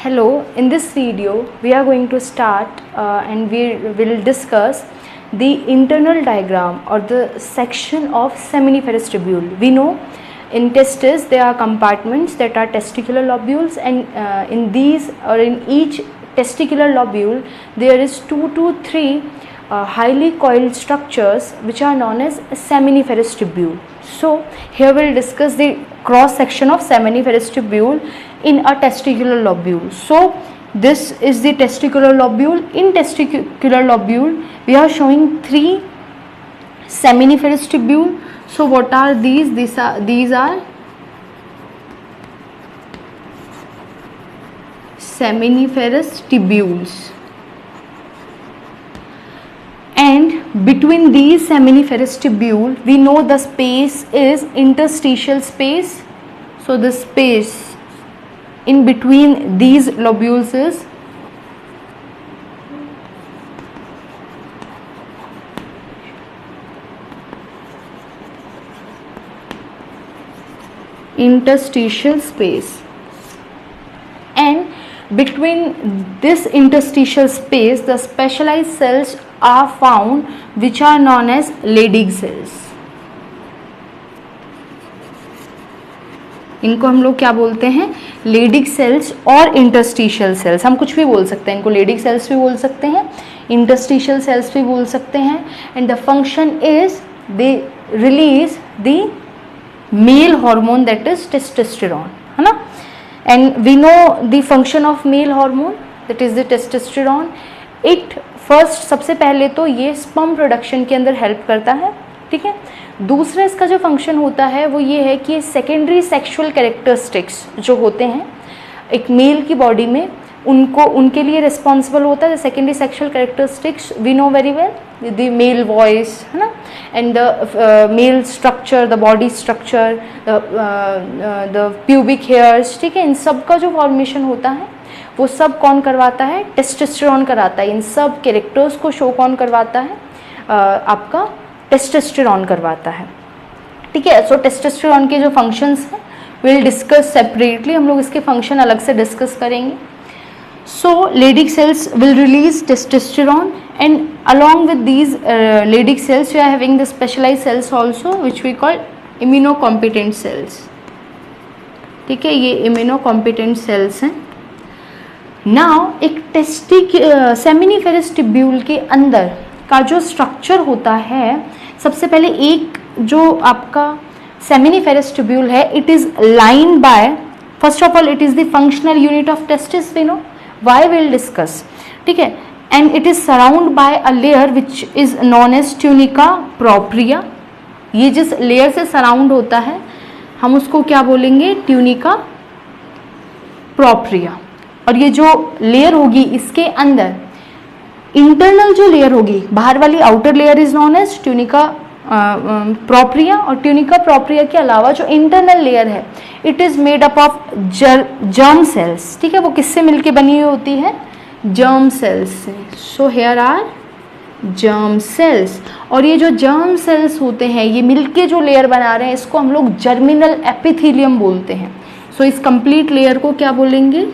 Hello, in this video we are going to start and we will discuss the internal diagram or the section of seminiferous tubule. We know in testes there are compartments that are testicular lobules, and in these or in each testicular lobule there is 2 to 3 highly coiled structures which are known as seminiferous tubule. So here we will discuss the cross section of seminiferous tubule in a testicular lobule. So this is the testicular lobule. In testicular lobule we are showing 3 seminiferous tubule. So what are these? These are seminiferous tubules, and between these seminiferous tubule we know the space is interstitial space. So the space in between these lobules is interstitial space, and between this interstitial space the specialized cells are found which are known as Leydig cells. इनको हम लोग क्या बोलते हैं? Leydig cells और interstitial cells. हम कुछ भी बोल सकते हैं, इनको Leydig cells भी बोल सकते हैं, interstitial cells भी बोल सकते हैं. And the function is they release the male hormone, that is testosterone, है ना? And we know the function of male hormone, that is the testosterone. It first, सबसे पहले तो ये sperm production के अंदर help करता है, ठीक है. दूसरा इसका जो फंक्शन होता है वो ये है कि सेकेंडरी सेक्सुअल कैरेक्टरिस्टिक्स जो होते हैं एक मेल की बॉडी में, उनको उनके लिए रिस्पॉन्सिबल होता है. Secondary sexual characteristics we know very well, the male voice, है ना, and the male structure, the body structure, the pubic hairs, ठीक है. इन सब का जो फॉर्मेशन होता है वो सब कौन करवाता है? टेस्टोस्टेरोन कराता है. इन सब कैरेक्टर्स को शो कौन करवाता है? आपका टेस्टोस्टेरोन करवाता है, ठीक है. सो टेस्टोस्टेरोन के जो फंक्शंस हैं विल डिस्कस सेपरेटली, हम लोग इसके फंक्शन अलग से डिस्कस करेंगे. सो Leydig cells will release testosterone, and along with these Leydig cells we are having the specialized cells also which we call immunocompetent cells, ठीक है. ये immunocompetent cells हैं. नाउ एक seminiferous tubule के अंदर का जो स्ट्रक्चर होता है, सबसे पहले एक जो आपका seminiferous tubule है, it is lined by, first of all it is the functional unit of testis, we know, why we'll discuss, ठीक है. and it is surrounded by a layer which is known as tunica propria. ये जिस layer से surround होता है हम उसको क्या बोलेंगे? Tunica propria. और ये जो लेयर होगी इसके अंदर इंटरनल जो लेयर होगी, बाहर वाली outer layer is known as tunica propria, और ट्यूनिका प्रोप्रिया के अलावा जो इंटरनल लेयर है it is made up of germ cells, ठीक है. वो किससे मिलके बनी हुई होती है? जर्म सेल्स से. So here are germ cells, और ये जो जर्म सेल्स होते हैं ये मिलके जो लेयर बना रहे हैं इसको हम लोग जर्मिनल एपिथेलियम बोलते हैं. सो इस कंप्लीट लेयर को क्या बोलेंगे?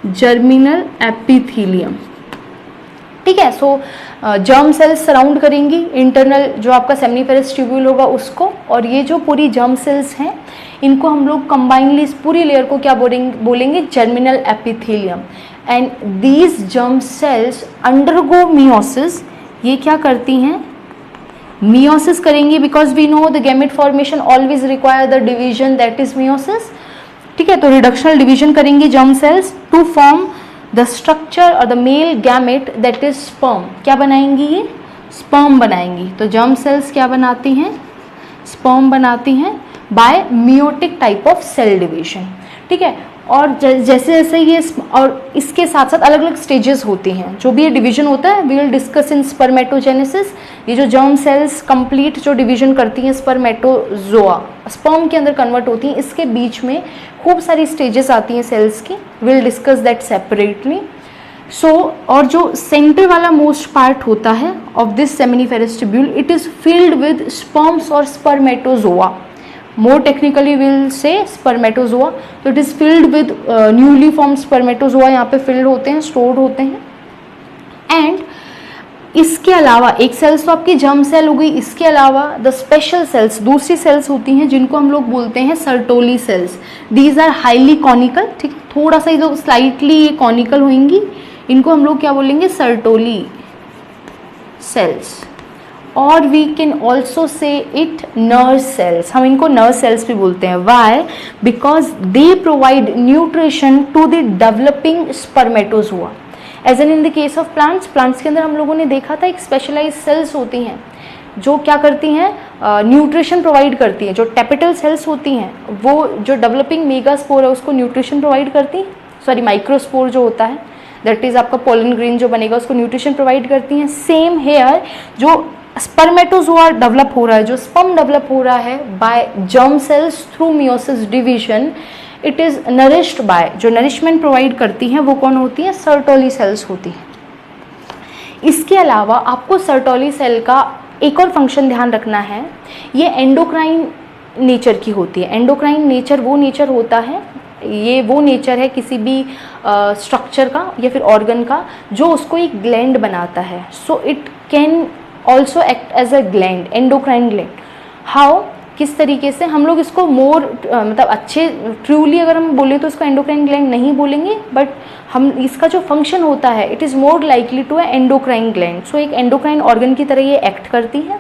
जर्मिनल एपिथेलियम, ठीक है. सो जर्म सेल्स सराउंड करेंगी इंटरनल जो आपका सेमिनिफेरस ट्यूब्यूल होगा उसको, और ये जो पूरी जर्म सेल्स हैं इनको हम लोग कंबाइनली इस पूरी लेयर को क्या बोलेंगे? Germinal epithelium. And these germ cells undergo meiosis. ये क्या करती हैं? मियोसिस करेंगी, because we know the gamete formation always require the division, that is meiosis, ठीक है. तो रिडक्शनल डिवीजन करेंगी germ cells to form the structure और the male gamete, that is sperm. क्या बनाएंगी? ये स्पर्म बनाएंगी. तो जर्म सेल्स क्या बनाती हैं? स्पर्म बनाती हैं by meiotic type of cell division, ठीक है. और जैसे जैसे ये, और इसके साथ साथ अलग अलग स्टेजेस होती हैं जो भी ये डिवीजन होता है. We will discuss in spermatogenesis. ये जो जर्म सेल्स कंप्लीट जो डिवीजन करती हैं स्पर्मेटोजोआ, स्पर्म के अंदर कन्वर्ट होती हैं, इसके बीच में खूब सारी स्टेजेस आती हैं सेल्स की. Will discuss that separately. So और जो सेंटर वाला मोस्ट पार्ट होता है of this seminiferous tubule, it is filled with sperms और spermatozoa. more technically we'll say spermatozoa. So it is filled with newly formed spermatozoa यहाँ पे filled होते हैं, stored होते हैं. And इसके अलावा एक सेल्स तो आपकी जर्म सेल हो गई, इसके अलावा द स्पेशल सेल्स, दूसरी सेल्स होती हैं जिनको हम लोग बोलते हैं Sertoli cells. These are highly conical, ठीक है, थोड़ा सा जो स्लाइटली ये कॉनिकल होंगी, इनको हम लोग क्या बोलेंगे, सर्टोली सेल्स. और we can also say it nerve cells, हम इनको नर्व सेल्स भी बोलते हैं. Why? Because they provide nutrition to the developing spermatozoa. As an in the case of plants, plants के अंदर हम लोगों ने देखा था एक स्पेशलाइज सेल्स होती हैं जो क्या करती हैं, न्यूट्रिशन प्रोवाइड करती हैं. जो टेपिटल सेल्स होती हैं वो जो डेवलपिंग मेगास्पोर है उसको न्यूट्रिशन प्रोवाइड करती हैं. सॉरी, माइक्रोस्पोर जो होता है, दैट इज आपका पोलन ग्रेन जो बनेगा, उसको न्यूट्रिशन प्रोवाइड करती हैं. सेम हेयर, जो स्पर्मेटोजोआ डेवलप हो रहा है, जो स्पर्म डेवलप हो रहा है by germ cells through meiosis division, it is nourished by, जो नरिशमेंट प्रोवाइड करती हैं वो कौन होती है, सर्टोली सेल्स होती हैं. इसके अलावा आपको सर्टोली सेल का एक और फंक्शन ध्यान रखना है, ये एंडोक्राइन नेचर की होती है. एंडोक्राइन नेचर वो नेचर होता है, ये वो नेचर है किसी भी स्ट्रक्चर का या फिर ऑर्गन का जो उसको एक ग्लैंड बनाता है. So it can also act as a gland, endocrine gland. How, किस तरीके से हम लोग इसको मोर मतलब अच्छे ट्रूली अगर हम बोले तो इसको एंडोक्राइन ग्लैंड नहीं बोलेंगे, बट हम इसका जो फंक्शन होता है it is more likely to a endocrine gland. So एक एंडोक्राइन ऑर्गन की तरह ये एक्ट करती है.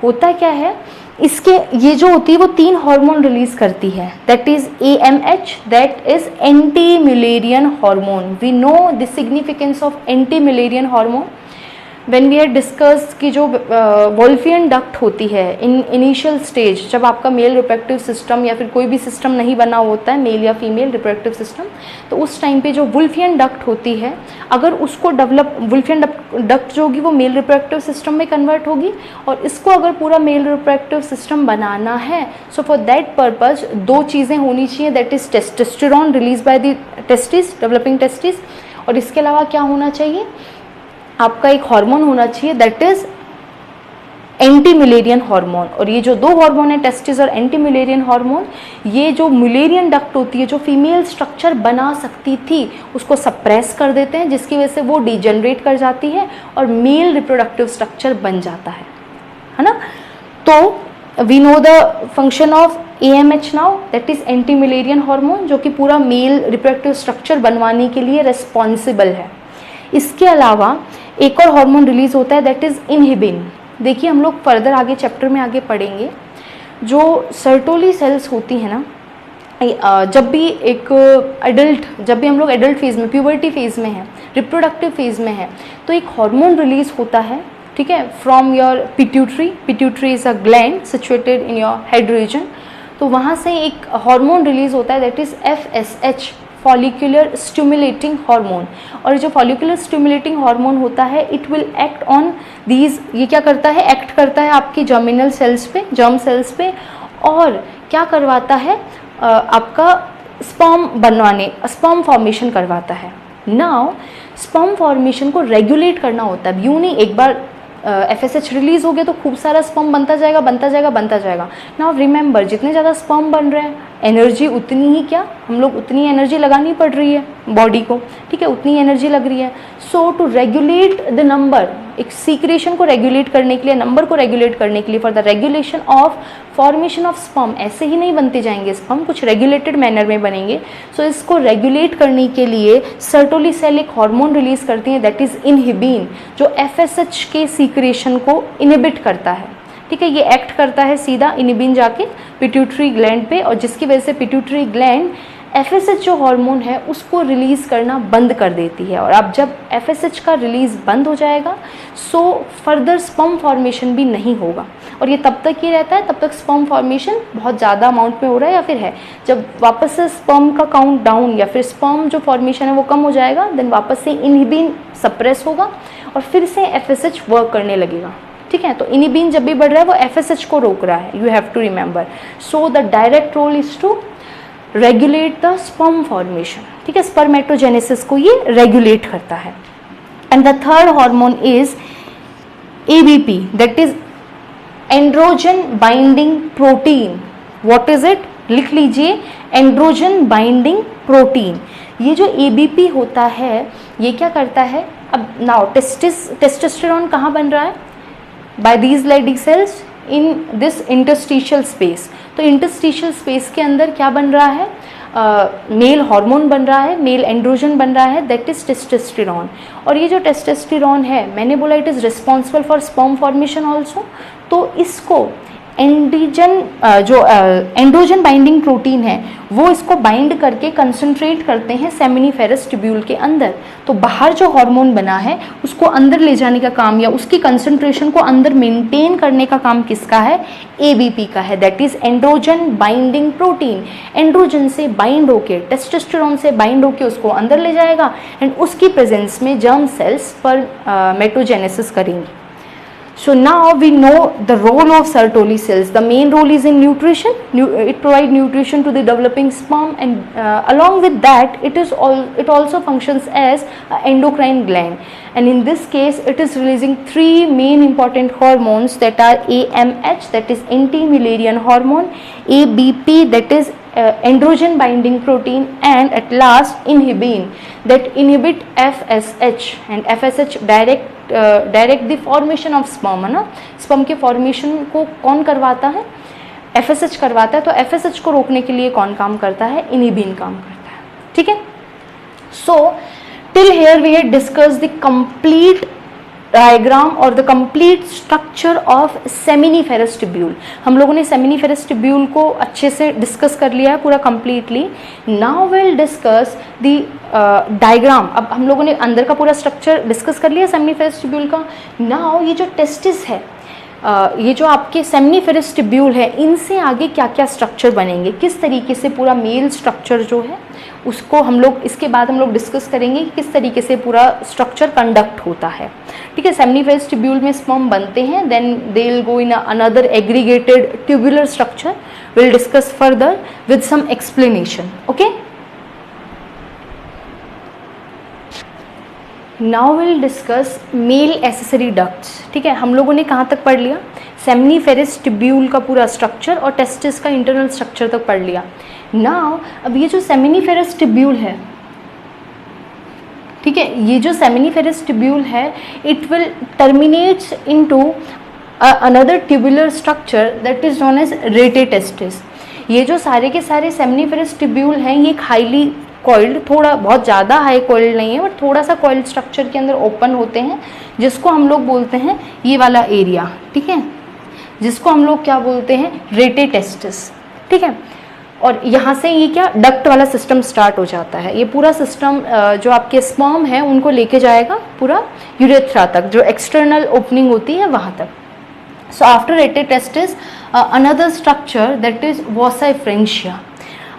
होता क्या है, इसके ये जो होती है वो 3 हार्मोन रिलीज करती है. That is AMH, that is anti Mullerian hormone. We know the significance of anti Mullerian hormone when we had discussed कि जो वोल्फियन डक्ट होती है इन इनिशियल स्टेज, जब आपका मेल रिप्रोडक्टिव सिस्टम या फिर कोई भी सिस्टम नहीं बना होता है, मेल या फीमेल रिप्रोडक्टिव सिस्टम, तो उस टाइम पे जो वुल्फियन डक्ट होती है, अगर उसको डेवलप, वुल्फियन डक्ट जो होगी वो मेल रिप्रोडक्टिव सिस्टम में कन्वर्ट होगी, और इसको अगर पूरा मेल रिप्रोडक्टिव सिस्टम बनाना है, सो फॉर दैट पर्पज 2 चीज़ें होनी चाहिए. That is testosterone release by the testis, developing testis, और इसके अलावा क्या होना चाहिए, आपका एक हार्मोन होना चाहिए that is anti Mullerian hormone. और ये जो 2 हार्मोन है, टेस्टिस और एंटी मिलेरियन हार्मोन, ये जो मिलेरियन डक्ट होती है जो फीमेल स्ट्रक्चर बना सकती थी उसको सप्रेस कर देते हैं, जिसकी वजह से वो डिजेनरेट कर जाती है और मेल रिप्रोडक्टिव स्ट्रक्चर बन जाता है ना. तो we know the function of AMH now, that is anti Mullerian hormone, जो कि पूरा मेल रिप्रोडक्टिव स्ट्रक्चर बनवाने के लिए रिस्पॉन्सिबल है. इसके अलावा एक और हार्मोन रिलीज होता है दैट इज इनहिबिन. देखिए हम लोग फर्दर आगे चैप्टर में आगे पढ़ेंगे, जो सर्टोली सेल्स होती हैं ना, जब भी एक एडल्ट, जब भी हम लोग एडल्ट फेज में, प्यूबर्टी फेज में हैं, रिप्रोडक्टिव फेज में हैं, तो एक हार्मोन रिलीज होता है, ठीक है, from your pituitary. Pituitary is a gland situated in your head region. तो वहाँ से एक हार्मोन रिलीज होता है that is FSH, follicular stimulating hormone. और जो फॉलिकुलर स्टिमुलेटिंग हार्मोन होता है it will act on these, ये क्या करता है, एक्ट करता है आपकी जर्मिनल सेल्स पे, जर्म सेल्स पे, और क्या करवाता है, आपका स्पर्म बनवाने, स्पर्म फॉर्मेशन करवाता है. नाउ स्पर्म फॉर्मेशन को रेगुलेट करना होता है. यूँ नहीं एक बार FSH रिलीज हो गया तो खूब सारा स्पर्म बनता जाएगा, बनता जाएगा, बनता जाएगा. नाउ रिमेंबर, जितने ज़्यादा स्पर्म बन रहे हैं, एनर्जी उतनी ही, क्या हम लोग उतनी एनर्जी लगानी पड़ रही है बॉडी को, ठीक है, उतनी एनर्जी लग रही है. सो टू रेगुलेट द नंबर, एक सीक्रेशन को रेगुलेट करने के लिए, नंबर को रेगुलेट करने के लिए, for the regulation of formation of sperm, ऐसे ही नहीं बनते जाएंगे स्पर्म, कुछ रेगुलेटेड मैनर में बनेंगे. सो इसको रेगुलेट करने के लिए सर्टोली सेल एक हार्मोन रिलीज करती है दैट इज इनहिबिन, जो FSH के सीक्रेशन को इनहिबिट करता है, ठीक है. ये एक्ट करता है सीधा इनहिबिन जाके पिट्यूटरी ग्लैंड पे, और जिसकी वजह से पिट्यूटरी ग्लैंड FSH जो हार्मोन है उसको रिलीज़ करना बंद कर देती है. और अब जब FSH का रिलीज़ बंद हो जाएगा सो फर्दर स्पर्म फॉर्मेशन भी नहीं होगा. और ये तब तक ही रहता है, तब तक स्पर्म फॉर्मेशन बहुत ज़्यादा अमाउंट में हो रहा है या फिर है. जब वापस से स्पर्म का काउंट डाउन या फिर स्पर्म जो फॉर्मेशन है वो कम हो जाएगा, देन वापस से इनहिबिन सप्रेस होगा और फिर से FSH वर्क करने लगेगा, ठीक है. तो इनहिबिन जब भी बढ़ रहा है वो FSH को रोक रहा है, you have to remember. So the direct role is to regulate the sperm formation, ठीक है, स्पर्मेटोजेनेसिस को ये रेगुलेट करता है. And the third hormone is ABP, that is androgen binding protein. What is it, लिख लीजिए, एंड्रोजन बाइंडिंग प्रोटीन। ये जो ABP होता है ये क्या करता है, अब नाउ टेस्टोस्टेरोन कहाँ बन रहा है, by these Leydig cells in this interstitial space. तो इंटरस्टिशियल स्पेस के अंदर क्या बन रहा है, मेल हार्मोन बन रहा है, मेल एंड्रोजन बन रहा है, दैट इज टेस्टोस्टेरोन। और ये जो टेस्टोस्टेरोन है, मैंने बोला it is responsible for sperm formation also. तो इसको एंड्रोजन बाइंडिंग प्रोटीन है वो इसको बाइंड करके कंसंट्रेट करते हैं सेमिनिफेरस ट्यूब्यूल के अंदर। तो बाहर जो हार्मोन बना है उसको अंदर ले जाने का काम या उसकी कंसंट्रेशन को अंदर मेंटेन करने का काम किसका है, ABP का है, that is androgen binding protein. Androgen से बाइंड होके, टेस्टोस्टेरोन से बाइंड होके उसको अंदर ले जाएगा एंड उसकी प्रेजेंस में जर्म सेल्स पर मेटोजेनेसिस करेंगी। So now we know the role of Sertoli cells. The main role is in nutrition. It provides nutrition to the developing sperm, and along with that, it also functions as an endocrine gland. And in this case, it is releasing three main important hormones that are AMH, that is anti-Mullerian hormone, ABP, that is androgen binding protein, and at last inhibin, that inhibit FSH, and FSH direct the formation of sperm, है ना। Sperm के formation को कौन करवाता है, FSH करवाता है। तो FSH को रोकने के लिए कौन काम करता है, इनिबिन काम करता है, ठीक है। So till here we had discuss the complete diagram और the complete structure of seminiferous tubule. हम लोगों ने सेमिनिफेरस ट्यूब्यूल को अच्छे से डिस्कस कर लिया है पूरा completely. Now will discuss the diagram. अब हम लोगों ने अंदर का पूरा स्ट्रक्चर डिस्कस कर लिया सेमिनिफेरस ट्यूब्यूल का। नाउ ये जो टेस्टिस है, ये जो आपके सेमिनिफेरस ट्यूब्यूल है, इनसे आगे क्या क्या स्ट्रक्चर बनेंगे, किस तरीके से पूरा मेल स्ट्रक्चर जो है उसको हम लोग इसके बाद हम लोग डिस्कस करेंगे कि किस तरीके से पूरा स्ट्रक्चर कंडक्ट होता है, ठीक है। सेमिनिफेरस ट्यूब्यूल में स्पर्म बनते हैं, then they will go in another aggregated tubular structure, will discuss further with some explanation, okay. Now will discuss male accessory ducts, ठीक है। हम लोगों ने कहाँ तक पढ़ लिया, सेमिनिफेरस ट्यूब्यूल का पूरा स्ट्रक्चर और टेस्टिस का इंटरनल स्ट्रक्चर तक पढ़ लिया। नाउ अब ये जो सेमिनिफेरस ट्यूब्यूल है, ठीक है, ये जो सेमिनिफेरस ट्यूब्यूल है, it will terminates into another tubular structure that is known as rete testis. ये जो सारे के सारे सेमिनिफेरस ट्यूब्यूल हैं ये हाईली कॉइल्ड, थोड़ा बहुत ज़्यादा हाई कॉइल्ड नहीं है बट थोड़ा सा कॉइल्ड स्ट्रक्चर के अंदर ओपन होते हैं, जिसको हम लोग बोलते हैं ये वाला एरिया, ठीक है, जिसको हम लोग क्या बोलते हैं, रेटे टेस्टिस, ठीक है। और यहाँ से ये क्या डक्ट वाला सिस्टम स्टार्ट हो जाता है। ये पूरा सिस्टम जो आपके स्पर्म है उनको लेके जाएगा पूरा यूरेथ्रा तक, जो एक्सटर्नल ओपनिंग होती है वहाँ तक। So after rete testis another structure that is vasa efferentia.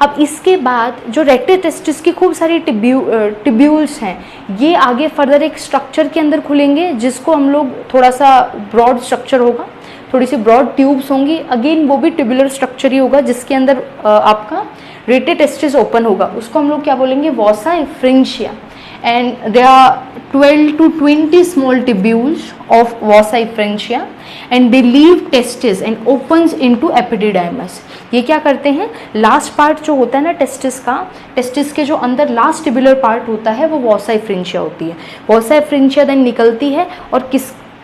अब इसके बाद जो रेटे टेस्टिस की खूब सारी ट्यूब्यूल्स हैं, ये आगे फर्दर एक स्ट्रक्चर के अंदर खुलेंगे, जिसको हम लोग थोड़ा सा ब्रॉड स्ट्रक्चर होगा, थोड़ी सी ब्रॉड ट्यूब्स होंगी, अगेन वो भी ट्यूबुलर स्ट्रक्चर ही होगा, जिसके अंदर आपका रेटे टेस्टिस ओपन होगा, उसको हम लोग क्या बोलेंगे, vasa efferentia. And there are 12 to 20 small tubules of vosificatia and they leave testis and opens into epididymis। ये क्या करते हैं, लास्ट पार्ट जो होता है ना टेस्टिस का, टेस्टिस के जो अंदर लास्ट ट्यूबुलर पार्ट होता है वो वॉसाइफ्रेंशिया होती है। वॉसाइफ्रेंशिया देन निकलती है और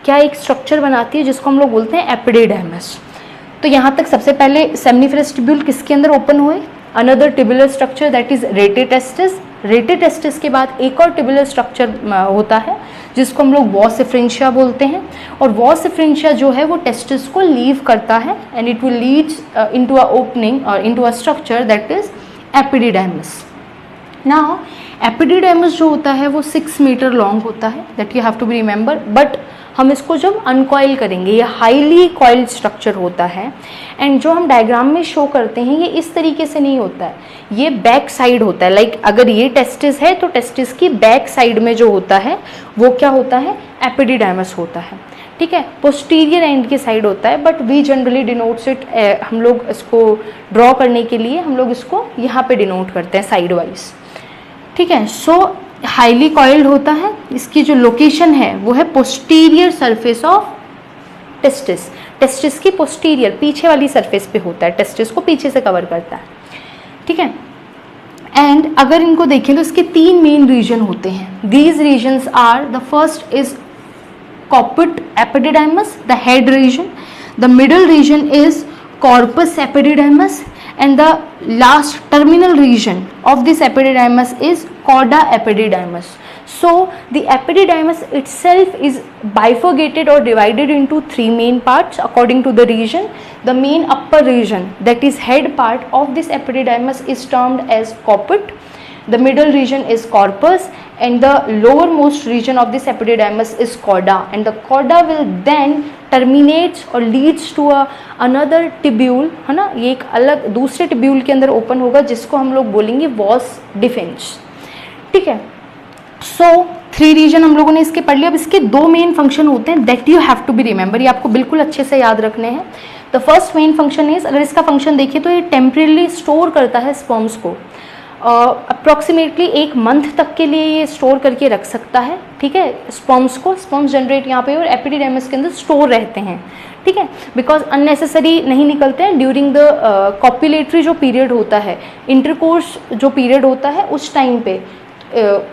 क्या एक स्ट्रक्चर बनाती है जिसको हम लोग बोलते हैं एपिडिडाइमस। तो यहाँ तक सबसे पहले सेमिनिफेरस ट्यूब्यूल किसके अंदर ओपन हुए, another tubular structure that is rate testis. Rate testis के बाद एक और ट्यूबुलर स्ट्रक्चर होता है जिसको हम लोग वॉसिफ्रेंशिया बोलते हैं, और वॉसिफ्रेंशिया जो है वो टेस्टिस को लीव करता है and it will leads into a opening or into a structure that is epididymis. Now epididymis जो होता है वो 6 मीटर लॉन्ग होता है, that you have to be remember. But हम इसको जब अनकॉइल करेंगे, ये हाईली कॉइल्ड स्ट्रक्चर होता है, एंड जो हम डायग्राम में शो करते हैं ये इस तरीके से नहीं होता है, ये बैक साइड होता है। लाइक अगर ये टेस्टिस है तो टेस्टिस की बैक साइड में जो होता है वो क्या होता है, एपिडिडाइमस होता है, ठीक है, पोस्टीरियर एंड की साइड होता है, but we generally denotes it, हम लोग इसको ड्रॉ करने के लिए हम लोग इसको यहाँ पे डिनोट करते हैं साइड वाइज, ठीक है। सो हाईली कॉइल्ड होता है, इसकी जो लोकेशन है वो है posterior surface of testis. Testis की पोस्टीरियर पीछे वाली सरफेस पे होता है, टेस्टिस को पीछे से कवर करता है, ठीक है। एंड अगर इनको देखें तो इसके 3 मेन रीजन होते हैं। These regions are, the first is corpus epididymis, the head region, the middle region is corpus epididymis, and the last terminal region of this epididymis is cauda epididymis. So the epididymis itself is bifurcated or divided into 3 main parts according to the region. The main upper region, that is head part of this epididymis, is termed as caput. The middle region is corpus and the lowermost region of this epididymis is cauda, and the cauda will then terminates or leads to another tubule, है ना, ये एक अलग दूसरे tubule के अंदर open होगा जिसको हम लोग बोलेंगे वॉस डिफेंस, ठीक है। सो 3 रीजन हम लोगों ने इसके पढ़ लिया। अब इसके 2 मेन फंक्शन होते हैं that you have to be remember, ये आपको बिल्कुल अच्छे से याद रखने हैं। The first main function is, अगर इसका फंक्शन देखिए तो ये टेम्परेली स्टोर करता है स्पर्म्स को, अप्रॉक्सीमेटली 1 मंथ तक के लिए ये स्टोर करके रख सकता है, ठीक है, स्पर्म्स को। स्पर्म्स जनरेट यहाँ पे और एपिडिडाइमस के अंदर स्टोर रहते हैं, ठीक है, बिकॉज अननेसेसरी नहीं निकलते हैं ड्यूरिंग द कॉपुलेटरी जो पीरियड होता है, इंटरकोर्स जो पीरियड होता है उस टाइम पे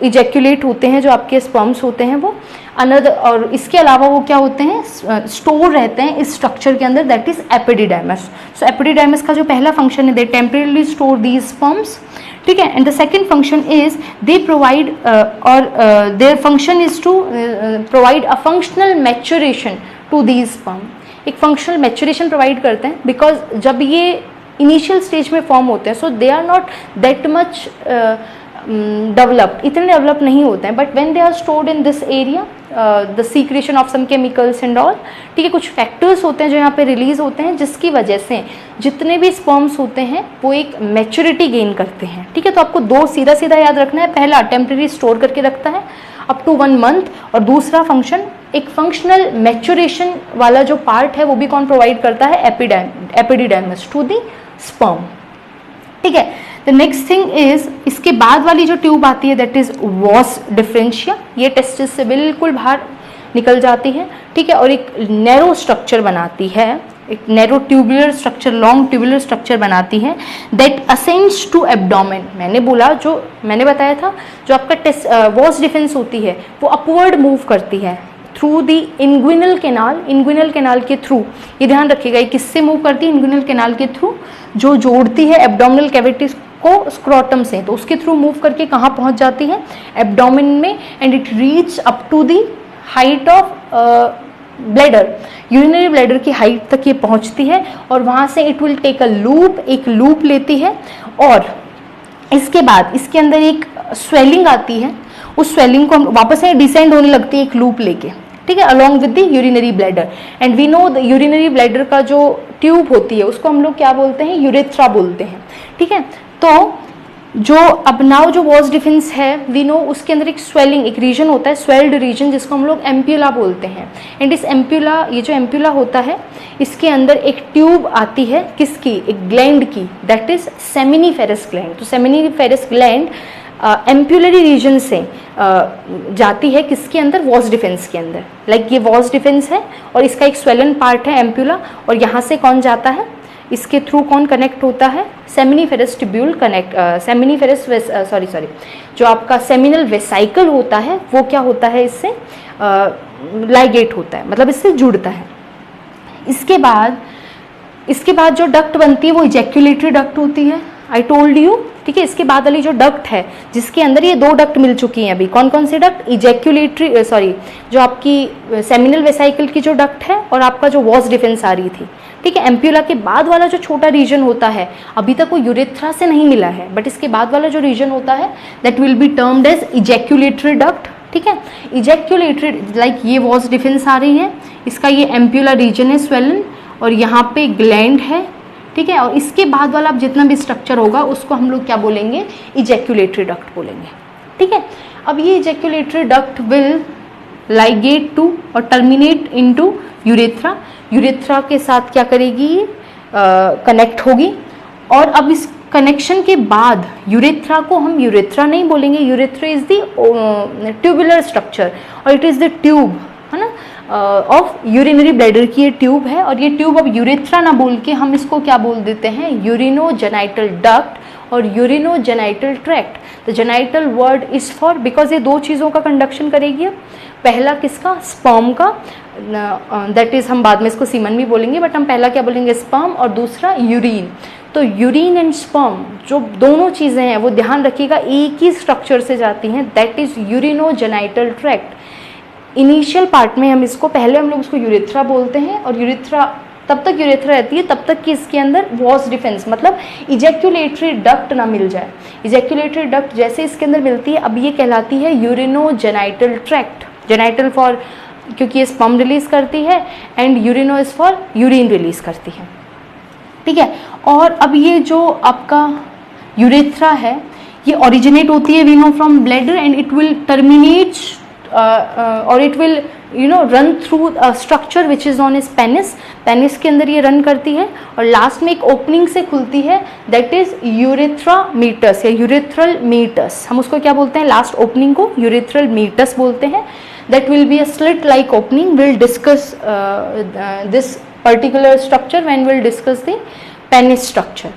इजैक्यूलेट होते हैं जो आपके स्पर्म्स होते हैं वो अनदर, और इसके अलावा वो क्या होते हैं, स्टोर रहते हैं इस स्ट्रक्चर के अंदर, that is epididymis. So epididymis का जो पहला फंक्शन है, they temporarily store these sperms, ठीक है। And the second function is they provide or their function is to provide a functional maturation to these sperm, एक functional maturation provide करते हैं, because जब ये इनिशियल स्टेज में form होते हैं so they are not that much developed, इतने develop नहीं होते हैं, but when they are stored in this area the secretion of some chemicals and all, ठीक है, कुछ फैक्टर्स होते हैं जो यहाँ पे रिलीज होते हैं जिसकी वजह से जितने भी स्पर्म्स होते हैं वो एक मैच्योरिटी गेन करते हैं, ठीक है। तो आपको 2 सीधा सीधा याद रखना है, पहला टेम्परेरी स्टोर करके रखता है अप टू 1 मंथ, और दूसरा फंक्शन एक फंक्शनल मैच्योरेशन वाला जो पार्ट है वो भी कौन प्रोवाइड करता है, एपिडिडाइमस टू द स्पर्म, ठीक है। द नेक्स्ट थिंग इज, इसके बाद वाली जो ट्यूब आती है दैट इज वॉस डिफरेंशिया, ये टेस्टिस से बिल्कुल बाहर निकल जाती है, ठीक है, और एक नैरो स्ट्रक्चर बनाती है, एक narrow tubular structure, long tubular structure बनाती है दैट असेंड्स टू एब्डोमेन। मैंने बोला, जो मैंने बताया था, जो आपका वॉस डिफेंस होती है वो अपवर्ड मूव करती है through the inguinal canal, inguinal canal के थ्रू, ये ध्यान रखिएगा, ये किससे मूव करती है, इंग्विनल कैनाल के थ्रू, जो जोड़ती है एब्डोमिनल कैविटीज को स्क्रोटम से, तो उसके थ्रू मूव करके कहाँ पहुँच जाती है, एब्डोमेन में, and it reach up to the height of bladder, urinary bladder की हाइट तक ये पहुँचती है, और वहाँ से it will take a loop, एक लूप लेती है, और इसके बाद इसके अंदर एक स्वेलिंग आती है, उस स्वेलिंग को हम वापस से डिसेंड होने लगती है एक लूप लेके, ठीक है, along with the urinary bladder. And we know the urinary bladder का जो ट्यूब होती है उसको हम लोग क्या बोलते हैं, यूरेथ्रा बोलते हैं, ठीक है। तो जो अब नाउ जो वॉस डिफेंस है वी नो, उसके अंदर एक स्वेलिंग, एक रीजन होता है, स्वेल्ड रीजन, जिसको हम लोग एम्प्यूला बोलते हैं। एंड इस एम्प्यूला, ये जो एम्प्यूला होता है इसके अंदर एक ट्यूब आती है, किसकी, एक ग्लैंड की, दैट इज सेमिनिफेरस ग्लैंड। तो सेमिनिफेरस ग्लैंड एम्प्यूलरी रीजन से जाती है किसके अंदर, वॉस डिफेंस के अंदर। लाइक ये वॉस डिफेंस है और इसका एक स्वेलन पार्ट है एम्प्यूला, और यहाँ से कौन जाता है, इसके थ्रू कौन कनेक्ट होता है, seminiferous tubule connect, seminiferous sorry जो आपका सेमिनल वेसाइकल होता है वो क्या होता है, इससे लाइगेट होता है, मतलब इससे जुड़ता है। इसके बाद जो डक्ट बनती है वो इजैक्यूलेटरी डक्ट होती है, आई टोल्ड यू, ठीक है। इसके बाद वाली जो डक्ट है जिसके अंदर ये 2 डक्ट मिल चुकी हैं अभी, कौन कौन सी डक्ट, इजैक्यूलेटरी जो आपकी सेमिनल वेसाइकल की जो डक्ट है, और आपका जो वॉस डिफेंस आ रही थी, ठीक है। एम्प्यूला के बाद वाला जो छोटा रीजन होता है, अभी तक वो यूरेथ्रा से नहीं मिला है, बट इसके बाद वाला जो रीजन होता है that will be termed as ejaculatory duct, ठीक है। इजैक्यूलेटरी, लाइक ये वॉस डिफेंस आ रही है, इसका ये एम्प्यूला रीजन है स्वेलन, और यहाँ पे ग्लैंड है, ठीक है। और इसके बाद वाला अब जितना भी स्ट्रक्चर होगा उसको हम लोग क्या बोलेंगे, इजैक्यूलेटरी डक्ट बोलेंगे, ठीक है। अब ये ejaculatory duct will ligate to और टर्मिनेट इनटू यूरेथ्रा, यूरेथ्रा के साथ क्या करेगी, कनेक्ट होगी। और अब इस कनेक्शन के बाद यूरेथ्रा को हम यूरेथ्रा नहीं बोलेंगे, urethra is the tubular structure और इट इज़ द ट्यूब, है ना, ऑफ यूरिनरी ब्लैडर की ये ट्यूब है, और ये ट्यूब अब यूरेथ्रा ना बोल के हम इसको क्या बोल देते हैं, यूरिनोजेनाइटल डक्ट और यूरिनोजेनाइटल ट्रैक्ट। तो genital word is for, because ये दो चीज़ों का कंडक्शन करेगी। पहला किसका, स्पर्म का, दैट इज हम बाद में इसको सीमन भी बोलेंगे, बट हम पहला क्या बोलेंगे, स्पर्म, और दूसरा यूरिन। तो यूरिन एंड स्पर्म जो दोनों चीज़ें हैं वो ध्यान रखिएगा एक ही स्ट्रक्चर से जाती हैं, that is urinogenital tract. Initial part में हम इसको, पहले हम लोग उसको यूरेथ्रा बोलते हैं, और यूरेथ्रा तब तक यूरेथ्रा रहती है तब तक कि इसके अंदर वॉस डिफेंस, मतलब इजैक्यूलेटरी डक्ट ना मिल जाए। इजैक्यूलेटरी डक्ट जैसे इसके अंदर मिलती है, अब ये कहलाती है यूरिनोजेनाइटल ट्रैक्ट। जेनाइटल फॉर, क्योंकि ये स्पर्म रिलीज करती है, and urino is for urine release करती है, ठीक है। और अब ये जो आपका यूरेथ्रा है ये ओरिजिनेट होती है we know from bladder, and it will terminate और it will run through structure which is on is penis. Penis के अंदर ये रन करती है और लास्ट में एक ओपनिंग से खुलती है, दैट इज यूरेथ्रा मीटस या यूरेथ्रल मीटस। हम उसको क्या बोलते हैं, लास्ट ओपनिंग को यूरेथ्रल मीटस बोलते हैं। That will be a slit like opening. Will discuss this particular structure when will discuss the penis structure,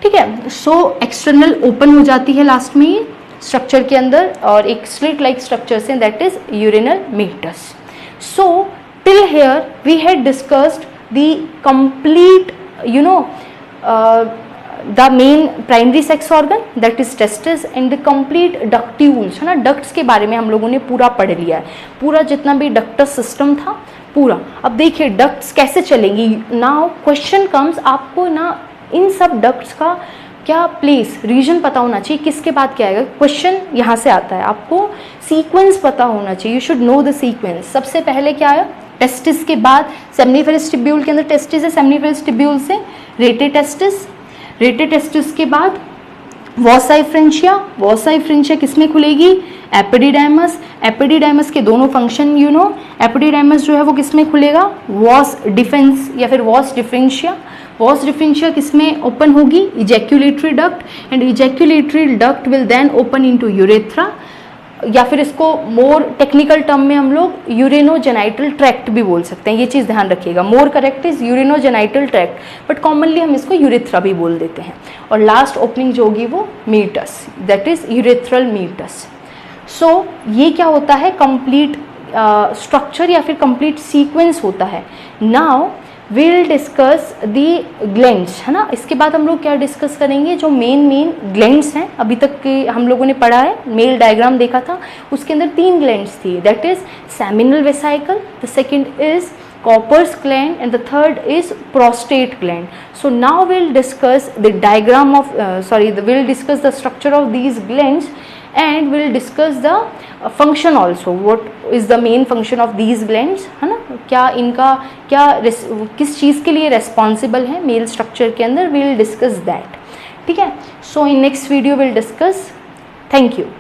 ठीक है। सो एक्सटर्नल ओपन हो जाती है लास्ट में ये स्ट्रक्चर के अंदर, और एक स्लिट लाइक स्ट्रक्चर से, that is urinal meatus. So till here we had discussed the complete the main primary sex organ that is testis and the complete ductules, है ना। डक्ट्स के बारे में हम लोगों ने पूरा पढ़ लिया है, पूरा जितना भी डक्टस सिस्टम था पूरा। अब देखिए डक्ट्स कैसे चलेंगी। नाउ क्वेश्चन कम्स, आपको ना इन सब डक्ट्स का क्या प्लेस, रीजन पता होना चाहिए, किसके बाद क्या आएगा। क्वेश्चन यहाँ से आता है, आपको सीक्वेंस पता होना चाहिए, you should know the sequence. सबसे पहले क्या आया, टेस्टिस के बाद सेमनीफेरस टिब्यूल के अंदर टेस्टिस है, सेमनीफेरस टिब्यूल से रेटे टेस्टिस, रेटे टेस्टिस के बाद वॉसाइफ्रेंशिया, वॉसाइफ्रेंशिया किसमें खुलेगी, एपिडिडाइमस। एपिडिडाइमस के दोनों फंक्शन यू नो, एपिडिडाइमस जो है वो किसमें खुलेगा, वॉस डिफेंस या फिर वॉस डिफरेंशिया। वॉस डिफरेंशिया किसमें ओपन होगी, ejaculatory duct, and ejaculatory duct will then open into urethra, या फिर इसको मोर टेक्निकल टर्म में हम लोग यूरिनोजेनाइटल ट्रैक्ट भी बोल सकते हैं। ये चीज़ ध्यान रखिएगा, more correct is urinogenital tract, but commonly हम इसको यूरेथ्रा भी बोल देते हैं। और लास्ट ओपनिंग जो होगी वो meatus, that is urethral meatus. So ये क्या होता है, कंप्लीट स्ट्रक्चर या फिर कंप्लीट सीक्वेंस होता है। Now will discuss the glands, है ना। इसके बाद हम लोग क्या डिस्कस करेंगे, जो मेन ग्लैंड्स हैं अभी तक के हम लोगों ने पढ़ा है, मेल डायग्राम देखा था, उसके अंदर 3 ग्लैंड्स थी, that is seminal vesicle, the second is Copper's gland, and the third is prostate gland. So now we'll discuss the diagram of we'll discuss the structure of these glands, and we'll discuss the function also. What is the main function of these glands, है ना, क्या इनका क्या किस चीज़ के लिए responsible है mail structure के अंदर, we'll discuss that, ठीक है। So in next video we'll discuss. Thank you.